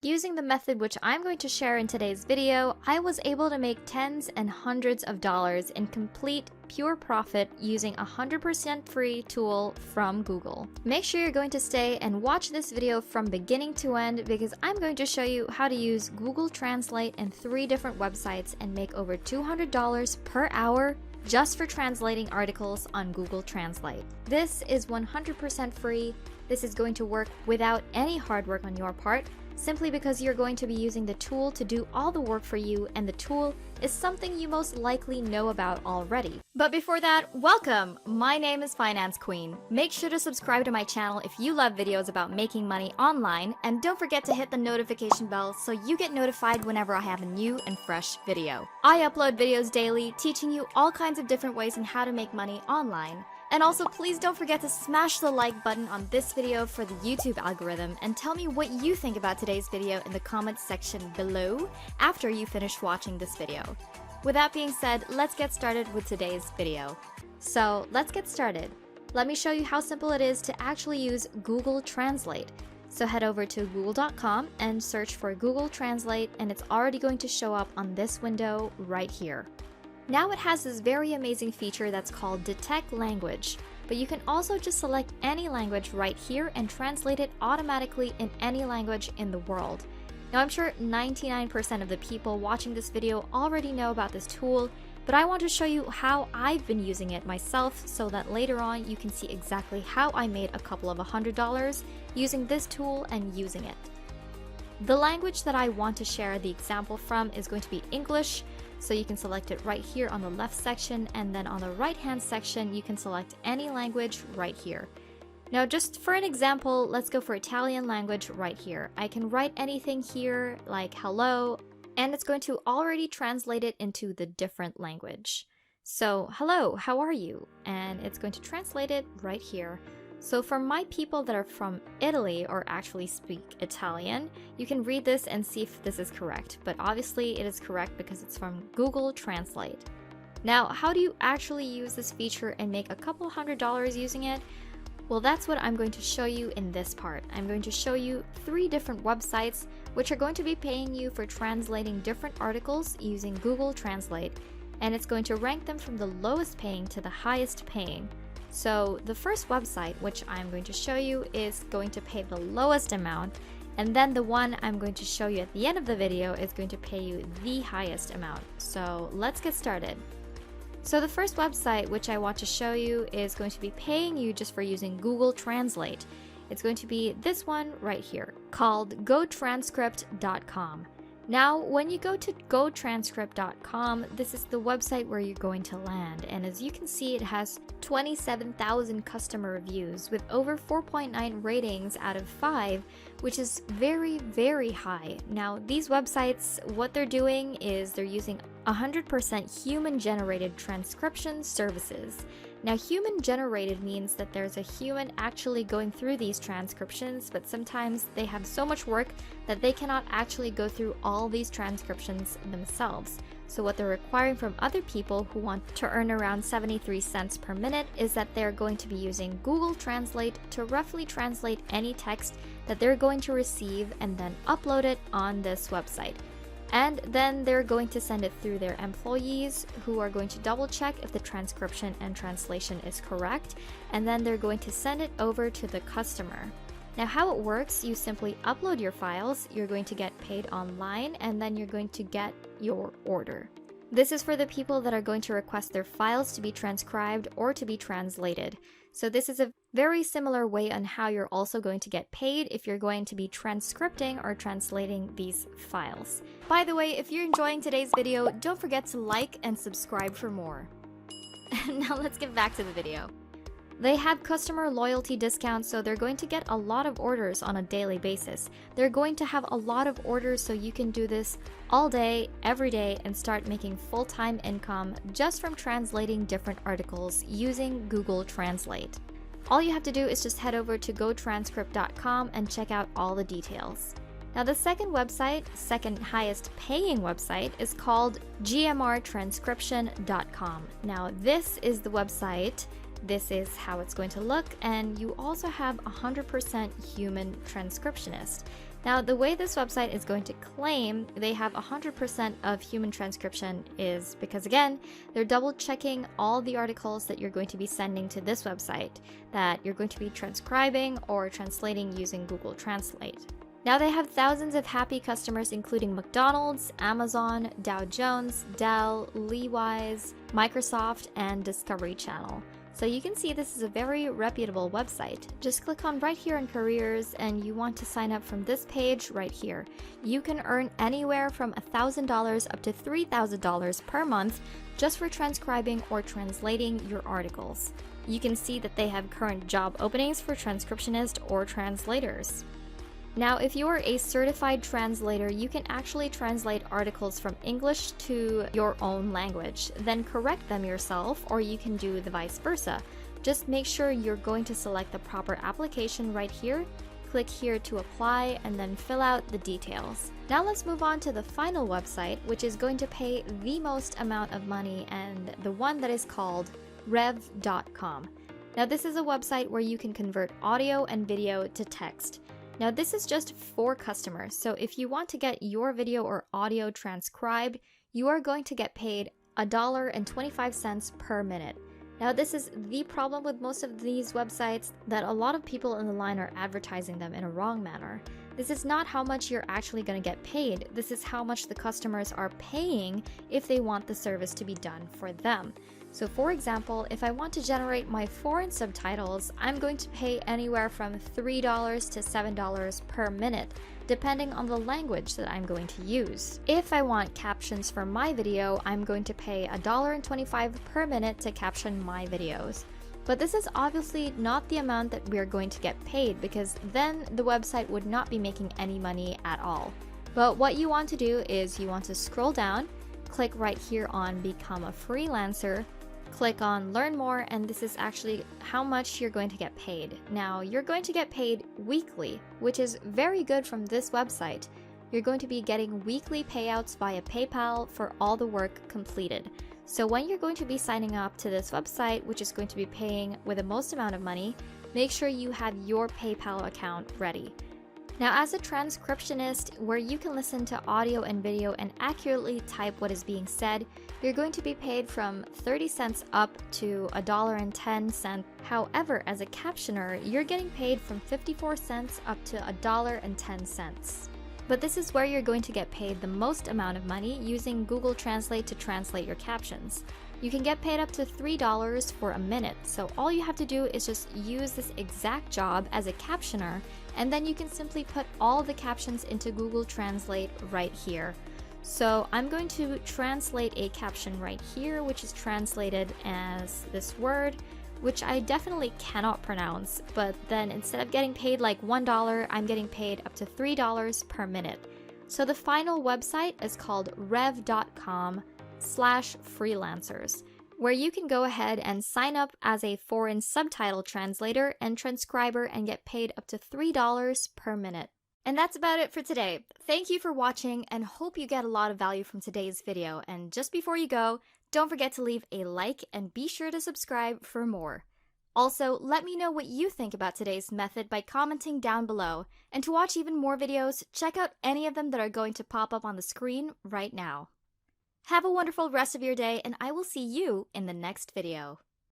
Using the method which I'm going to share in today's video, I was able to make tens and hundreds of dollars in complete, pure profit using a 100% free tool from Google. Make sure you're going to stay and watch this video from beginning to end because I'm going to show you how to use Google Translate in 3 different websites and make over $200 per hour just for translating articles on Google Translate. This is 100% free. This is going to work without any hard work on your part, simply because you're going to be using the tool to do all the work for you, and the tool is something you most likely know about already. But before that, welcome! My name is Finance Queen. Make sure to subscribe to my channel if you love videos about making money online, and don't forget to hit the notification bell so you get notified whenever I have a new and fresh video. I upload videos daily, teaching you all kinds of different ways on how to make money online. And also, please don't forget to smash the like button on this video for the YouTube algorithm, and tell me what you think about today's video in the comments section below after you finish watching this video. With that being said, let's get started with today's video. So let's get started. Let me show you how simple it is to actually use Google Translate. So head over to google.com and search for Google Translate, and it's already going to show up on this window right here. Now it has this very amazing feature that's called Detect Language, but you can also just select any language right here and translate it automatically in any language in the world. Now I'm sure 99% of the people watching this video already know about this tool, but I want to show you how I've been using it myself so that later on you can see exactly how I made a couple of $100 using this tool and using it. The language that I want to share the example from is going to be English. So you can select it right here on the left section, and then on the right hand section you can select any language right here. Now just for an example, let's go for Italian language right here. I can write anything here like hello, and it's going to already translate it into the different language. So hello, how are you? And it's going to translate it right here. So for my people that are from Italy or actually speak Italian, you can read this and see if this is correct, but obviously it is correct because it's from Google Translate. Now, how do you actually use this feature and make a couple $100 using it? Well, that's what I'm going to show you in this part. I'm going to show you 3 different websites which are going to be paying you for translating different articles using Google Translate, and it's going to rank them from the lowest paying to the highest paying. So the first website which I'm going to show you is going to pay the lowest amount, and then the one I'm going to show you at the end of the video is going to pay you the highest amount. So let's get started. So the first website which I want to show you is going to be paying you just for using Google Translate. It's going to be this one right here called GoTranscript.com. Now, when you go to GoTranscript.com, this is the website where you're going to land, and as you can see, it has 27,000 customer reviews with over 4.9 ratings out of 5, which is very, very high. Now, these websites, what they're doing is they're using 100% human-generated transcription services. Now, human-generated means that there's a human actually going through these transcriptions, but sometimes they have so much work that they cannot actually go through all these transcriptions themselves. So what they're requiring from other people who want to earn around 73 cents per minute is that they're going to be using Google Translate to roughly translate any text that they're going to receive and then upload it on this website. And then they're going to send it through their employees, who are going to double check if the transcription and translation is correct, and then they're going to send it over to the customer. Now how it works, you simply upload your files, you're going to get paid online, and then you're going to get your order. This is for the people that are going to request their files to be transcribed or to be translated. So this is a very similar way on how you're also going to get paid if you're going to be transcripting or translating these files. By the way, if you're enjoying today's video, don't forget to like and subscribe for more. Now let's get back to the video. They have customer loyalty discounts, so they're going to get a lot of orders on a daily basis. They're going to have a lot of orders, so you can do this all day, every day, and start making full-time income just from translating different articles using Google Translate. All you have to do is just head over to GoTranscript.com and check out all the details. Now the second website, second highest paying website, is called GMRTranscription.com. Now this is the website. This is how it's going to look, and you also have 100% human transcriptionist. Now, the way this website is going to claim they have 100% of human transcription is because, again, they're double checking all the articles that you're going to be sending to this website that you're going to be transcribing or translating using Google Translate. Now they have thousands of happy customers, including McDonald's, Amazon, Dow Jones, Dell, Levi's, Microsoft, and Discovery Channel. So you can see this is a very reputable website. Just click on right here in careers and you want to sign up from this page right here. You can earn anywhere from $1,000 up to $3,000 per month just for transcribing or translating your articles. You can see that they have current job openings for transcriptionists or translators. Now, if you are a certified translator, you can actually translate articles from English to your own language, then correct them yourself, or you can do the vice versa. Just make sure you're going to select the proper application right here, click here to apply, and then fill out the details. Now let's move on to the final website, which is going to pay the most amount of money, and the one that is called Rev.com. Now this is a website where you can convert audio and video to text. Now this is just for customers, so if you want to get your video or audio transcribed, you are going to get paid $1.25 per minute. Now this is the problem with most of these websites, that a lot of people in the line are advertising them in a wrong manner. This is not how much you're actually going to get paid, this is how much the customers are paying if they want the service to be done for them. So for example, if I want to generate my foreign subtitles, I'm going to pay anywhere from $3 to $7 per minute, depending on the language that I'm going to use. If I want captions for my video, I'm going to pay $1.25 per minute to caption my videos. But this is obviously not the amount that we're going to get paid, because then the website would not be making any money at all. But what you want to do is you want to scroll down, click right here on Become a Freelancer, click on Learn More, and this is actually how much you're going to get paid. Now, you're going to get paid weekly, which is very good from this website. You're going to be getting weekly payouts via PayPal for all the work completed. So when you're going to be signing up to this website, which is going to be paying with the most amount of money, make sure you have your PayPal account ready. Now, as a transcriptionist, where you can listen to audio and video and accurately type what is being said, you're going to be paid from 30 cents up to $1.10. However, as a captioner, you're getting paid from 54 cents up to $1.10. But this is where you're going to get paid the most amount of money using Google Translate to translate your captions. You can get paid up to $3 for a minute, so all you have to do is just use this exact job as a captioner, and then you can simply put all the captions into Google Translate right here. So I'm going to translate a caption right here, which is translated as this word, which I definitely cannot pronounce, but then instead of getting paid like $1, I'm getting paid up to $3 per minute. So the final website is called rev.com/freelancers, where you can go ahead and sign up as a foreign subtitle translator and transcriber and get paid up to $3 per minute. And that's about it for today. Thank you for watching and hope you get a lot of value from today's video. And just before you go, don't forget to leave a like and be sure to subscribe for more. Also, let me know what you think about today's method by commenting down below. And to watch even more videos, check out any of them that are going to pop up on the screen right now. Have a wonderful rest of your day, and I will see you in the next video.